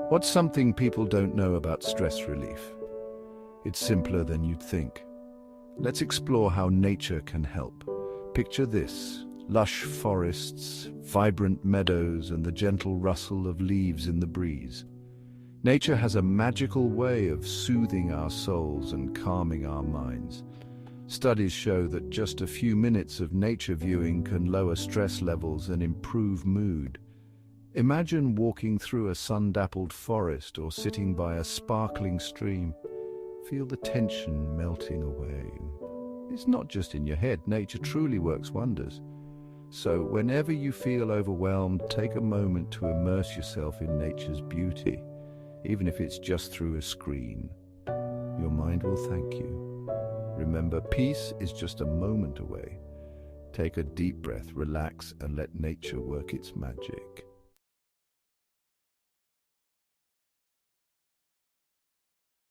What's something people don't know about stress relief? It's simpler than you'd think. Let's explore how nature can help. Picture this: lush forests, vibrant meadows, and the gentle rustle of leaves in the breeze. Nature has a magical way of soothing our souls and calming our minds. Studies show that just a few minutes of nature viewing can lower stress levels and improve mood. Imagine walking through a sun-dappled forest or sitting by a sparkling stream. Feel the tension melting away. It's not just in your head, nature truly works wonders. So whenever you feel overwhelmed, take a moment to immerse yourself in nature's beauty, even if it's just through a screen. Your mind will thank you. Remember, peace is just a moment away. Take a deep breath, relax, and let nature work its magic.